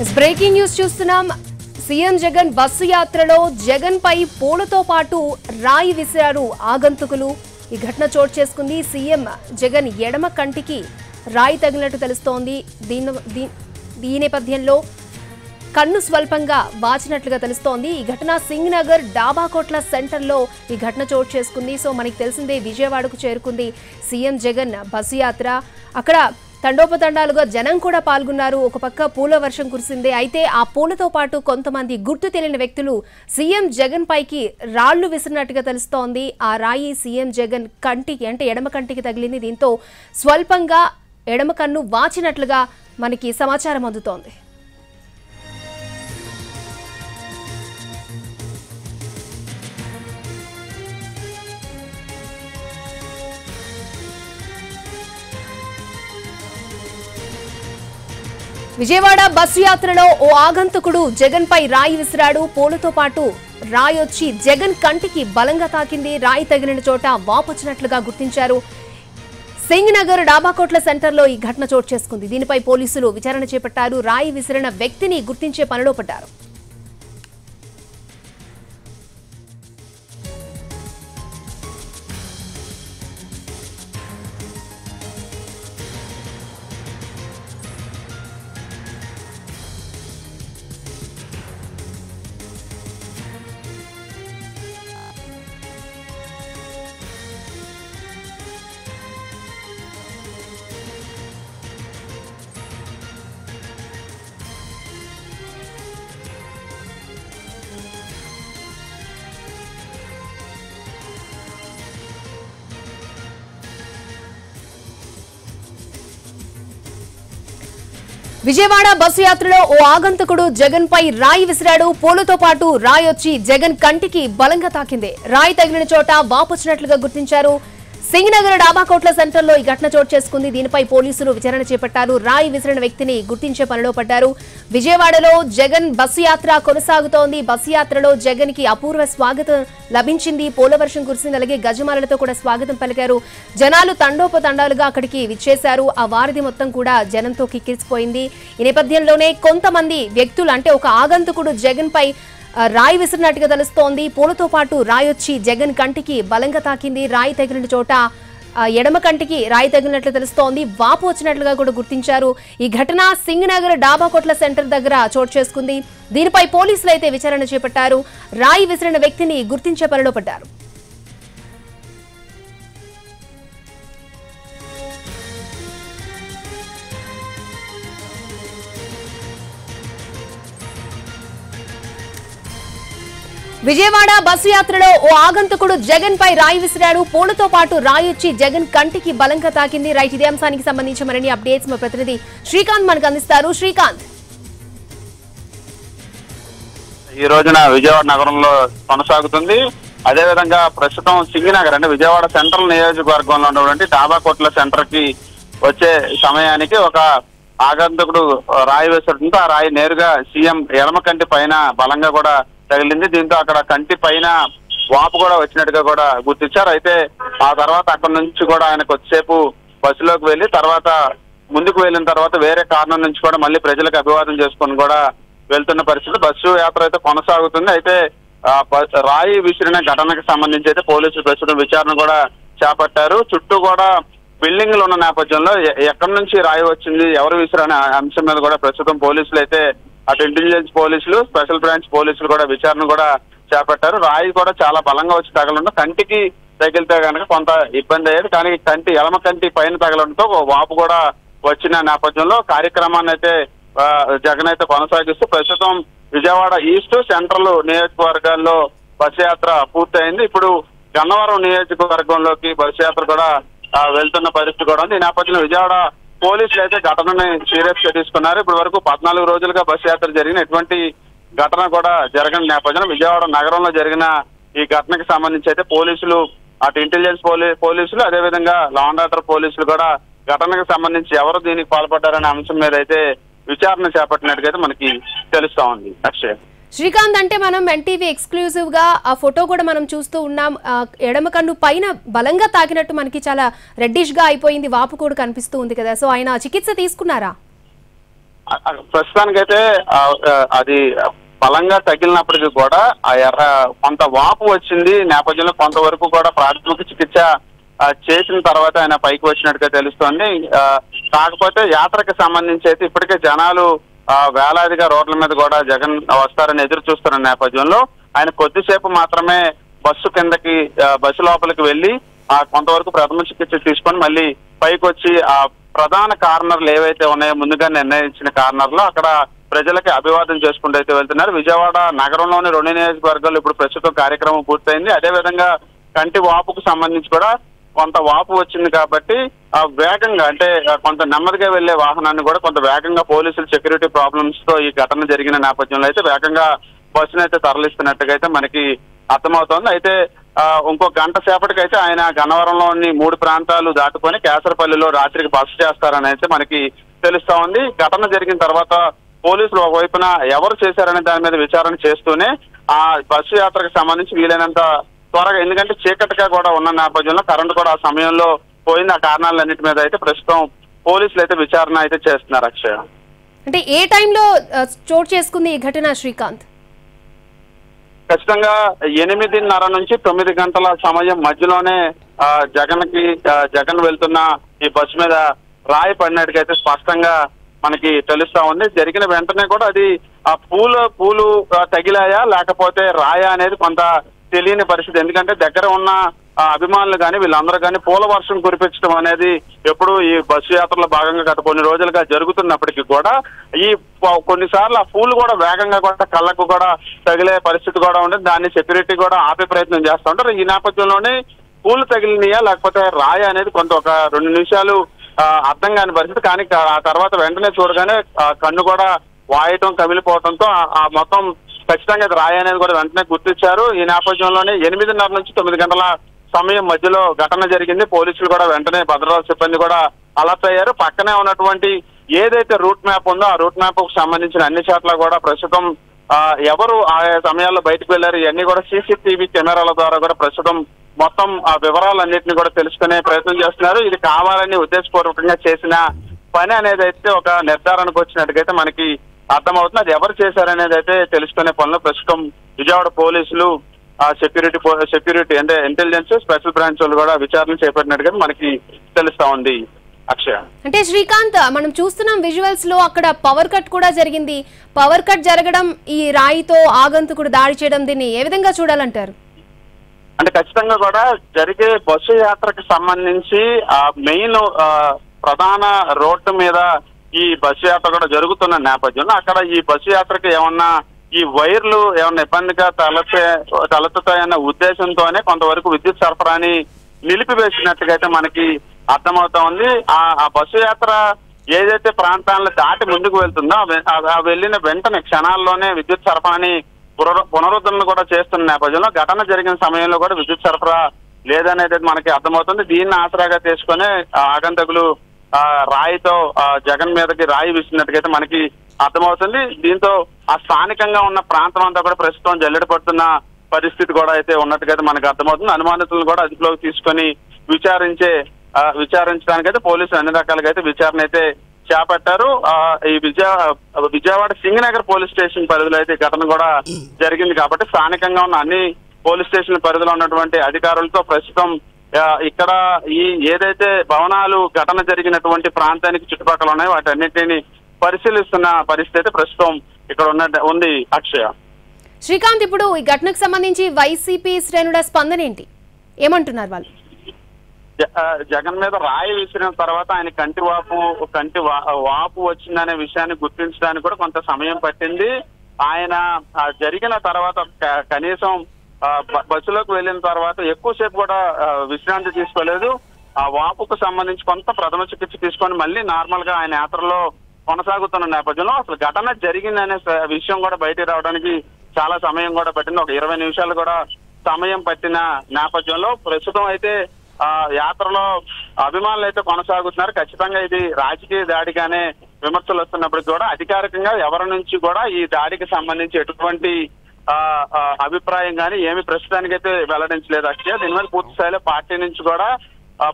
Breaking news చూస్తున్నాం. CM Jagan bus యాత్రలో జగన్ పై పూలతో పాటు రాయి విసిరారు ఆగంతుకులు. ఈ ఘటన చోటు చేసుకుంది. సీఎం జగన్ ఎడమ కంటికి రాయి తగిలినట్టు తెలుస్తోంది. ఈ నేపథ్యంలో కన్ను స్వల్పంగా వాచినట్లుగా తెలుస్తోంది. ఈ ఘటన సింగ్ నగర్ డాబాకోట్ల సెంటర్లో ఈ ఘటన చోటు చేసుకుంది. సో మనకి తెలిసిందే, విజయవాడకు చేరుకుంది సీఎం జగన్ బస్సు యాత్ర. అక్కడ తండోపతండాలుగా జనం కూడా పాల్గొన్నారు. ఒక పక్క పూల వర్షం కురిసింది. అయితే ఆ పూలతో పాటు కొంతమంది గుర్తు తెలియని వ్యక్తులు సీఎం జగన్ పైకి రాళ్లు విసిరినట్టుగా తెలుస్తోంది. ఆ రాయి సీఎం జగన్ కంటికి, అంటే ఎడమ కంటికి తగిలింది. దీంతో స్వల్పంగా ఎడమ కన్ను వాచినట్లుగా మనకి సమాచారం అందుతోంది. విజయవాడ బస్సు యాత్రలో ఓ ఆగంతుకుడు జగన్ పై రాయి విసిరాడు. పూలతో పాటు రాయి వచ్చి జగన్ కంటికి బలంగా తాకింది. రాయి తగిలిన చోట వాపొచ్చినట్లుగా గుర్తించారు. సింగ్ నగర్ డాబాకోట్ల సెంటర్లో ఈ ఘటన చోటు చేసుకుంది. దీనిపై పోలీసులు విచారణ చేపట్టారు. రాయి విసిరిన వ్యక్తిని గుర్తించే పనిలో పడ్డారు. విజయవాడ బస్సు యాత్రలో ఓ ఆగంతుకుడు జగన్ పై రాయి విసిరాడు. పూలతో పాటు రాయి వచ్చి జగన్ కంటికి బలంగా తాకింది. రాయి తగిలిన చోట వాపొచ్చినట్లుగా గుర్తించారు. సింగ్ నగర్ డాబాకోట్ల సెంటర్లో ఈ ఘటన చోటు చేసుకుంది. దీనిపై పోలీసులు విచారణ చేపట్టారు. రాయి విసిరిన వ్యక్తిని గుర్తించే పనిలో పడ్డారు. విజయవాడలో జగన్ బస్సు యాత్ర కొనసాగుతోంది. బస్సు యాత్రలో జగన్ కి అపూర్వ స్వాగతం లభించింది. పోలవర్షం కురిసింది. అలాగే గజమాలలతో కూడా స్వాగతం పలికారు. జనాలు తండోపతండాలుగా అక్కడికి విచ్చేశారు. ఆ వారధి మొత్తం కూడా జనంతో కిక్కిరిసిపోయింది. ఈ నేపథ్యంలోనే కొంతమంది వ్యక్తులు, అంటే ఒక ఆగంతుకుడు జగన్ పై రాయి విసిరినట్టుగా తెలుస్తోంది. పూలతో పాటు రాయి వచ్చి జగన్ కంటికి బలంగా తాకింది. రాయి తగిలిన చోట ఎడమ కంటికి రాయి తగిలినట్లు తెలుస్తోంది. వాపు వచ్చినట్లుగా కూడా గుర్తించారు. ఈ ఘటన సింగ్ నగర్ డాబాకోట్ల సెంటర్ దగ్గర చోటు చేసుకుంది. దీనిపై పోలీసులు అయితే విచారణ చేపట్టారు. రాయి విసిరిన వ్యక్తిని గుర్తించే పనిలో పడ్డారు. విజయవాడ బస్సు యాత్రలో ఓ ఆగంతుకుడు జగన్ పై రాయి విసిరాడు. పూలతో పాటు రాయి వచ్చి జగన్ కంటికి బలంగా తాకింది. రైట్, ఇదే అంశానికి సంబంధించి మరిన్ని అప్డేట్స్ మా ప్రతినిధి శ్రీకాంత్ మనకు అందిస్తారు. శ్రీకాంత్, ఈ రోజున విజయవాడ నగరంలో కొనసాగుతుంది. అదేవిధంగా ప్రస్తుతం సింగ్ నగర్, అంటే విజయవాడ సెంట్రల్ నియోజకవర్గంలో ఉన్నటువంటి డాబాకోట్ల సెంటర్ కి వచ్చే సమయానికి ఒక ఆగంతుకుడు రాయి విసరడంతో ఆ రాయి నేరుగా సీఎం ఎడమ కంటి పైన బలంగా కూడా తగిలింది. దీంతో అక్కడ కంటి పైన వాపు కూడా వచ్చినట్టుగా కూడా గుర్తించారు. అయితే ఆ తర్వాత అక్కడ నుంచి కూడా ఆయన కొద్దిసేపు బస్సులోకి వెళ్లి తర్వాత ముందుకు వెళ్ళిన తర్వాత వేరే కారణం నుంచి కూడా మళ్ళీ ప్రజలకు అభివాదం చేసుకొని కూడా వెళ్తున్న పరిస్థితి. బస్సు యాత్ర అయితే కొనసాగుతుంది. అయితే రాయి విసిరిన ఘటనకు సంబంధించి అయితే పోలీసులు ప్రస్తుతం విచారణ కూడా చేపట్టారు. చుట్టూ కూడా బిల్డింగ్లు ఉన్న నేపథ్యంలో ఎక్కడి నుంచి రాయి వచ్చింది, ఎవరు విసిరనే అంశం మీద కూడా ప్రస్తుతం పోలీసులు అయితే, అటు ఇంటెలిజెన్స్ పోలీసులు, స్పెషల్ బ్రాంచ్ పోలీసులు కూడా విచారణ కూడా చేపట్టారు. రాయి కూడా చాలా బలంగా వచ్చి తగలడంతో కంటికి తగిలితే కనుక కొంత ఇబ్బంది అయ్యేది. కానీ కంటి, ఎడమ కంటి పైన తగలడంతో వాపు కూడా వచ్చిన నేపథ్యంలో కార్యక్రమాన్ని అయితే జగన్ అయితే కొనసాగిస్తూ ప్రస్తుతం విజయవాడ ఈస్ట్, సెంట్రల్ నియోజకవర్గాల్లో బస్సు యాత్ర పూర్తయింది. ఇప్పుడు గన్నవరం నియోజకవర్గంలోకి బస్సు యాత్ర కూడా వెళ్తున్న పరిస్థితి కూడా ఉంది. ఈ నేపథ్యంలో విజయవాడ పోలీసులు అయితే ఘటనని సీరియస్ గా తీసుకున్నారు. ఇప్పటి వరకు 14 రోజులుగా బస్సు యాత్ర జరిగిన ఎటువంటి ఘటన కూడా జరగని నేపథ్యంలో విజయవాడ నగరంలో జరిగిన ఈ ఘటనకు సంబంధించి అయితే పోలీసులు, అటు ఇంటెలిజెన్స్ పోలీసులు, అదేవిధంగా లా అండ్ ఆర్డర్ పోలీసులు కూడా ఘటనకు సంబంధించి ఎవరు దీనికి పాల్పడ్డారనే అంశం మీద అయితే విచారణ చేపట్టినట్టుగా మనకి తెలుస్తా ఉంది. అక్షయ్, శ్రీకాంత్, అంటే మనం ఎన్టీవీ ఎక్స్క్లూజివ్ గా ఆ ఫోటో కూడా మనం చూస్తూ ఉన్నాం. ఎడమ కన్ను పైన బలంగా తాకినట్టు మనకి చాలా రెడ్డిష్ గా అయిపోయింది, వాపు కూడా కనిపిస్తూ ఉంది కదా. సో ఆయన చికిత్స తీసుకున్నారా? ప్రస్తుతానికైతే అది బలంగా తగిలినప్పటికీ కూడా ఆ కొంత వాపు వచ్చింది నేపథ్యంలో కొంతవరకు కూడా ప్రాథమిక చికిత్స చేసిన తర్వాత ఆయన పైకి వచ్చినట్టుగా తెలుస్తోంది. కాకపోతే యాత్రకు సంబంధించి అయితే ఇప్పటికే జనాలు వేలాదిగా రోడ్ల మీద కూడా జగన్ వస్తారని ఎదురు చూస్తున్న నేపథ్యంలో ఆయన కొద్దిసేపు మాత్రమే బస్సు లోపలికి వెళ్లి కొంతవరకు ప్రథమ చికిత్స తీసుకొని మళ్ళీ పైకి వచ్చి ఆ ప్రధాన కార్నర్లు ఏవైతే ఉన్నాయో ముందుగా నిర్ణయించిన కార్నర్లో అక్కడ ప్రజలకి అభివాదం చేసుకుంటూ అయితే వెళ్తున్నారు. విజయవాడ నగరంలోని 2 నియోజకవర్గాలు ఇప్పుడు ప్రస్తుతం కార్యక్రమం పూర్తయింది. అదేవిధంగా కంటి వాపుకు సంబంధించి కూడా కొంత వాపు వచ్చింది కాబట్టి వేగంగా అంటే కొంత నెమ్మదిగా వెళ్లే వాహనాన్ని కూడా కొంత వేగంగా పోలీసులు సెక్యూరిటీ ప్రాబ్లమ్స్ తో ఈ ఘటన జరిగిన నేపథ్యంలో అయితే వేగంగా బస్సును అయితే తరలిస్తున్నట్టుగా అయితే మనకి అర్థమవుతోంది. అయితే ఇంకో గంట సేపటికైతే ఆయన గన్నవరంలోని 3 ప్రాంతాలు దాటుకొని కేసరపల్లిలో రాత్రికి బస చేస్తారని అయితే మనకి తెలుస్తా ఉంది. ఘటన జరిగిన తర్వాత పోలీసులు ఒకవైపున ఎవరు చేశారనే దాని మీద విచారణ చేస్తూనే ఆ బస్సు యాత్రకు సంబంధించి వీలైనంత త్వరగా, ఎందుకంటే చీకటిగా కూడా ఉన్న నేపథ్యంలో కరెంటు కూడా ఆ సమయంలో పోయింది. ఆ కారణాలన్నిటి మీద అయితే ప్రస్తుతం పోలీసులు అయితే విచారణ అయితే చేస్తున్నారు. అక్షయ, అంటే ఏ టైంలో చోటు చేసుకుంది ఈ ఘటన శ్రీకాంత్? ఖచ్చితంగా 8:30 నుంచి 9 గంటల సమయం మధ్యలోనే జగన్ వెళ్తున్న ఈ బస్సు మీద రాయి పడినట్టుగైతే స్పష్టంగా మనకి తెలుస్తా ఉంది. జరిగిన వెంటనే కూడా అది ఆ పూలు తగిలాయా లేకపోతే రాయా అనేది కొంత తెలియని పరిస్థితి. ఎందుకంటే దగ్గర ఉన్న అభిమానులు కానీ వీళ్ళందరూ కానీ పూల వర్షం కురిపించడం అనేది ఎప్పుడు ఈ బస్సు యాత్రలో భాగంగా గత కొన్ని రోజులుగా జరుగుతున్నప్పటికీ కూడా ఈ కొన్నిసార్లు ఆ పూలు కూడా వేగంగా కూడా కళ్ళకు కూడా తగిలే పరిస్థితి కూడా ఉంటుంది. దాన్ని సెక్యూరిటీ కూడా ఆపే ప్రయత్నం చేస్తూ ఉంటారు. ఈ నేపథ్యంలోనే పూలు తగిలినాయా లేకపోతే రాయ అనేది కొంత ఒక 2 నిమిషాలు అర్థం కాని పరిస్థితి. కానీ ఆ తర్వాత వెంటనే చూడగానే కన్ను కూడా వాయటం కమిలిపోవడంతో ఆ మొత్తం ఖచ్చితంగా అది రాయి అనేది కూడా వెంటనే గుర్తించారు. ఈ నేపథ్యంలోనే 8:30 నుంచి 9 గంటల సమయం మధ్యలో ఘటన జరిగింది. పోలీసులు కూడా వెంటనే భద్రతా సిబ్బంది కూడా అలర్ట్ అయ్యారు. పక్కనే ఉన్నటువంటి ఏదైతే రూట్ మ్యాప్ ఉందో ఆ రూట్ మ్యాప్ కు సంబంధించిన అన్ని చోట్ల కూడా ప్రస్తుతం ఎవరు ఆ సమయాల్లో బయటకు వెళ్లారు ఇవన్నీ కూడా సీసీటీవీ కెమెరాల ద్వారా కూడా ప్రస్తుతం మొత్తం ఆ వివరాలన్నింటినీ కూడా తెలుసుకునే ప్రయత్నం చేస్తున్నారు. ఇది కావాలని ఉద్దేశపూర్వకంగా చేసిన పని అనేది అయితే ఒక నిర్ధారణకు వచ్చినట్టుగైతే మనకి అర్థమవుతుంది. అది ఎవరు చేశారనేది అయితే తెలుసుకునే పనిలో ప్రస్తుతం విజయవాడ పోలీసులు సెక్యూరిటీ అంటే ఇంటెలిజెన్స్ స్పెషల్ బ్రాంచ్ వాళ్ళు కూడా విచారణ చేపట్టినట్టుగా మనకి తెలుస్తా ఉంది. అక్షయ, అంటే శ్రీకాంత్, మనం చూస్తున్నాం విజువల్స్ లో అక్కడ పవర్ కట్ కూడా జరిగింది. పవర్ కట్ జరగడం, ఈ రాయితో ఆగంతుకుడు దాడి చేయడం, దీన్ని ఏ విధంగా చూడాలంటారు? అంటే ఖచ్చితంగా కూడా జరిగే బస్సు యాత్రకు సంబంధించి మెయిన్ ప్రధాన రోడ్డు మీద ఈ బస్సు యాత్ర కూడా జరుగుతున్న నేపథ్యంలో అక్కడ ఈ బస్సు యాత్రకి ఏమన్నా ఈ వైర్లు ఏమన్నా ఇబ్బందిగా తలెత్తుతాయన్న ఉద్దేశంతోనే కొంతవరకు విద్యుత్ సరఫరాని నిలిపివేసినట్టుగా అయితే మనకి అర్థమవుతా ఉంది. ఆ బస్సు యాత్ర ఏదైతే ప్రాంతాలను దాటి ముందుకు వెళ్తుందో వెళ్ళిన వెంటనే క్షణాల్లోనే విద్యుత్ సరఫరాని పునరుద్ధరణ కూడా చేస్తున్న నేపథ్యంలో ఘటన జరిగిన సమయంలో కూడా విద్యుత్ సరఫరా లేదనేది మనకి అర్థమవుతుంది. దీన్ని ఆసరాగా తీసుకుని ఆగంతకులు రాయితో జగన్ మీదకి రాయి విసినట్టుగైతే మనకి అర్థమవుతుంది. దీంతో ఆ స్థానికంగా ఉన్న ప్రాంతం అంతా కూడా ప్రస్తుతం జల్లెడ పడుతున్న పరిస్థితి కూడా అయితే ఉన్నట్టుగైతే మనకు అర్థమవుతుంది. అనుమానితులను కూడా అదుపులోకి తీసుకొని విచారించడానికైతే పోలీసులు అన్ని రకాలుగా అయితే విచారణ అయితే చేపట్టారు. ఈ విజయవాడ సింగనగర్ పోలీస్ స్టేషన్ పరిధిలో అయితే ఘటన కూడా జరిగింది కాబట్టి స్థానికంగా ఉన్న అన్ని పోలీస్ స్టేషన్ పరిధిలో ఉన్నటువంటి అధికారులతో ప్రస్తుతం ఇక్కడ ఈ ఏదైతే భవనాలు ఘటన జరిగినటువంటి ప్రాంతానికి చుట్టుపక్కల ఉన్నాయో వాటన్నిటిని పరిశీలిస్తున్న పరిస్థితి ప్రస్తుతం ఇక్కడ ఉంది. అక్షయ, శ్రీకాంత్, ఇప్పుడు ఈ ఘటనకు సంబంధించి వైసీపీ శ్రేణుల స్పందన ఏంటి? ఏమంటున్నారు వాళ్ళు? జగన్ మీద రాయి విసిరిన తర్వాత ఆయన కంటి వాపు వచ్చిందనే విషయాన్ని గుర్తించడానికి కూడా కొంత సమయం పట్టింది. ఆయన జరిగిన తర్వాత కనీసం బస్సులోకి వెళ్ళిన తర్వాత ఎక్కువసేపు కూడా విశ్రాంతి తీసుకోలేదు. ఆ వాపుకు సంబంధించి కొంత ప్రథమ చికిత్స తీసుకొని మళ్ళీ నార్మల్ గా ఆయన యాత్రలో కొనసాగుతున్న నేపథ్యంలో అసలు ఘటన జరిగిందనే విషయం కూడా బయటికి రావడానికి చాలా సమయం కూడా పట్టింది. ఒక 20 నిమిషాలు కూడా సమయం పట్టిన నేపథ్యంలో ప్రస్తుతం అయితే యాత్రలో అభిమానులు అయితే కొనసాగుతున్నారు. ఖచ్చితంగా ఇది రాజకీయ దాడిగానే విమర్శలు వస్తున్నప్పటికీ కూడా అధికారికంగా ఎవరి నుంచి కూడా ఈ దాడికి సంబంధించి ఎటువంటి అభిప్రాయం కానీ ఏమి ప్రస్తుతానికైతే వెల్లడించలేదు. అక్షయ, దీని మీద పూర్తి స్థాయిలో పార్టీ నుంచి కూడా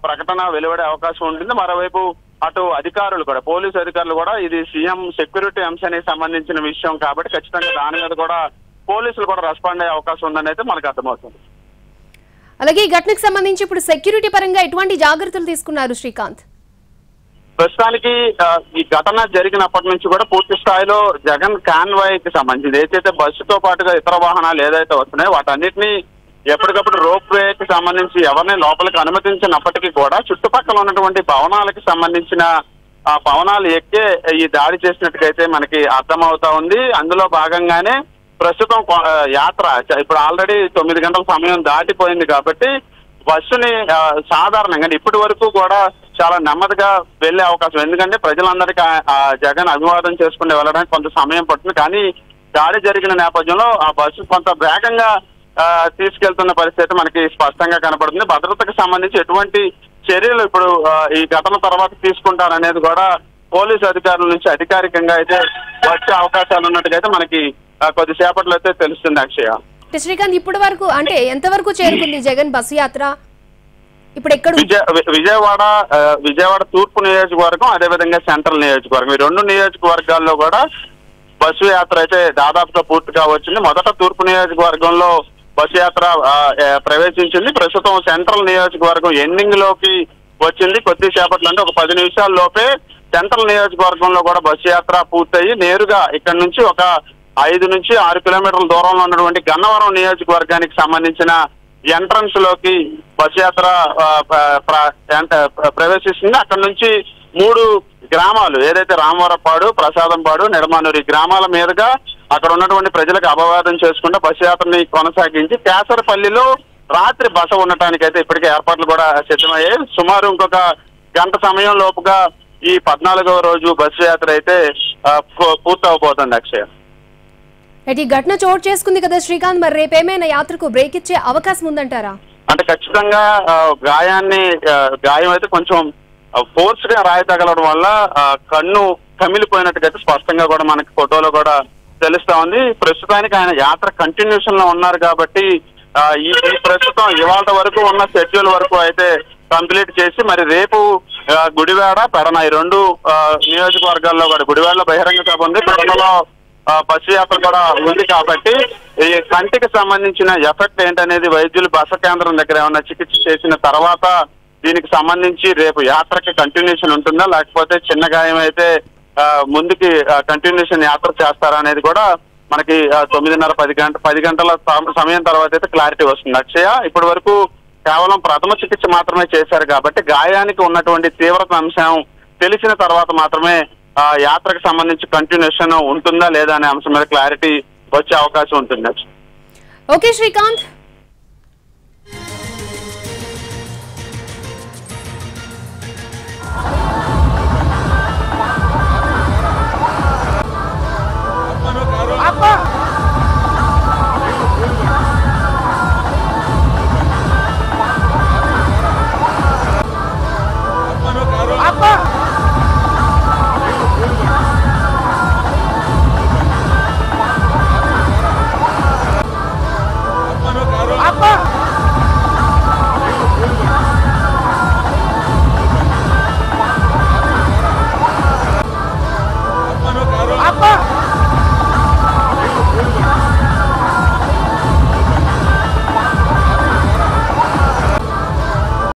ప్రకటన వెలువడే అవకాశం ఉంటుంది. మరోవైపు అటు అధికారులు కూడా, పోలీసు అధికారులు కూడా ఇది సీఎం సెక్యూరిటీ అంశానికి సంబంధించిన విషయం కాబట్టి ఖచ్చితంగా దాని మీద కూడా పోలీసులు కూడా రెస్పాండ్ అయ్యే అవకాశం ఉందని అయితే మనకు అర్థమవుతుంది. అలాగే ఈ ఘటనకు సంబంధించి ఇప్పుడు సెక్యూరిటీ పరంగా ఎటువంటి జాగ్రత్తలు తీసుకున్నారు శ్రీకాంత్? ప్రస్తుతానికి ఈ ఘటన జరిగినప్పటి నుంచి కూడా పూర్తి స్థాయిలో జగన్ కాన్వాయ్ కి సంబంధించి ఏదైతే బస్సుతో పాటుగా ఇతర వాహనాలు ఏదైతే వస్తున్నాయో వాటన్నిటిని ఎప్పటికప్పుడు రోప్ వేకి సంబంధించి ఎవరిని లోపలికి అనుమతించినప్పటికీ కూడా చుట్టుపక్కల ఉన్నటువంటి భవనాలకు సంబంధించిన భవనాలు ఎక్కే ఈ దాడి చేసినట్టుగైతే మనకి అర్థమవుతా ఉంది. అందులో భాగంగానే ప్రస్తుతం యాత్ర ఇప్పుడు ఆల్రెడీ 9 గంటల సమయం దాటిపోయింది కాబట్టి బస్సుని సాధారణంగా ఇప్పటి వరకు కూడా చాలా నెమ్మదిగా వెళ్లే అవకాశం, ఎందుకంటే ప్రజలందరికీ జగన్ అభివాదం చేసుకుని వెళ్ళడానికి కొంత సమయం పడుతుంది. కానీ దాడి జరిగిన నేపథ్యంలో ఆ బస్సు కొంత వేగంగా తీసుకెళ్తున్న పరిస్థితి మనకి స్పష్టంగా కనపడుతుంది. భద్రతకు సంబంధించి ఎటువంటి చర్యలు ఇప్పుడు ఈ ఘటన తర్వాత తీసుకుంటారనేది కూడా పోలీసు అధికారుల నుంచి అధికారికంగా అయితే వచ్చే అవకాశాలు ఉన్నట్టుగా మనకి కొద్దిసేపట్లో అయితే తెలుస్తుంది. అక్షయ, శ్రీకాంత్ ఇప్పటి వరకు అంటే ఎంతవరకు చేరుకుంది జగన్ బస్సు యాత్ర? ఇప్పుడు ఎక్కడ? విజయవాడ తూర్పు నియోజకవర్గం, అదేవిధంగా సెంట్రల్ నియోజకవర్గం, ఈ 2 నియోజకవర్గాల్లో కూడా బస్సు యాత్ర అయితే దాదాపుగా పూర్తిగా వచ్చింది. మొదట తూర్పు నియోజకవర్గంలో బస్సు యాత్ర ప్రవేశించింది. ప్రస్తుతం సెంట్రల్ నియోజకవర్గం ఎండింగ్ లోకి వచ్చింది. కొద్దిసేపట్లో అంటే ఒక 10 నిమిషాల లోపే సెంట్రల్ నియోజకవర్గంలో కూడా బస్సు యాత్ర పూర్తయి నేరుగా ఇక్కడ నుంచి ఒక 5 నుంచి 6 కిలోమీటర్ల దూరంలో ఉన్నటువంటి గన్నవరం నియోజకవర్గానికి సంబంధించిన ఎంట్రన్స్ లోకి బస్సు యాత్ర ప్రవేశిస్తుంది. అక్కడ నుంచి 3 గ్రామాలు ఏదైతే రామవరపాడు, ప్రసాదంపాడు, నిడమానూరు గ్రామాల మీదుగా అక్కడ ఉన్నటువంటి ప్రజలకు అభివాదం చేసుకుంటూ బస్సు యాత్రని కొనసాగించి కేసరపల్లిలో రాత్రి బస ఉండటానికి అయితే ఇప్పటికే ఏర్పాట్లు కూడా సిద్ధమయ్యాయి. సుమారు ఇంకొక గంట సమయం లోపుగా ఈ 14వ రోజు బస్సు యాత్ర అయితే పూర్తవబోతుంది. అక్షయ, ఈ ఘటన చోటు చేసుకుంది కదా శ్రీకాంత్, మరి రేపేమైనా యాత్రకు బ్రేక్ ఇచ్చే అవకాశం ఉందంటారా? అంటే ఖచ్చితంగా గాయం అయితే కొంచెం ఫోర్స్ గా రాయి తగలడం వల్ల కన్ను కమిలిపోయినట్టుగా స్పష్టంగా కూడా మనకి ఫోటోలో కూడా తెలుస్తా ఉంది. ప్రస్తుతానికి ఆయన యాత్ర కంటిన్యూషన్ లో ఉన్నారు కాబట్టి ఈ ప్రస్తుతం ఇవాళ వరకు ఉన్న షెడ్యూల్ వరకు అయితే కంప్లీట్ చేసి మరి రేపు గుడివాడ, పెడన ఈ 2 నియోజకవర్గాల్లో కూడా గుడివాడలో బహిరంగ సభ ఉంది, పెడనలో బస్సు యాత్ర కూడా ఉంది కాబట్టి ఈ కంటికి సంబంధించిన ఎఫెక్ట్ ఏంటనేది వైద్యులు బస కేంద్రం దగ్గర ఏమన్నా చికిత్స చేసిన తర్వాత దీనికి సంబంధించి రేపు యాత్రకి కంటిన్యూషన్ ఉంటుందా లేకపోతే చిన్న గాయం అయితే ముందుకి కంటిన్యూషన్ యాత్ర చేస్తారా అనేది కూడా మనకి 9:30 గంటల సమయం తర్వాత అయితే క్లారిటీ వస్తుంది. అక్షయ, ఇప్పటి వరకు కేవలం ప్రథమ చికిత్స మాత్రమే చేశారు కాబట్టి గాయానికి ఉన్నటువంటి తీవ్రత అంశం తెలిసిన తర్వాత మాత్రమే యాత్రకు సంబంధించి కంటిన్యూషన్ ఉంటుందా లేదా అనే అంశం మీద క్లారిటీ వచ్చే అవకాశం ఉంటుంది. ఓకే శ్రీకాంత్.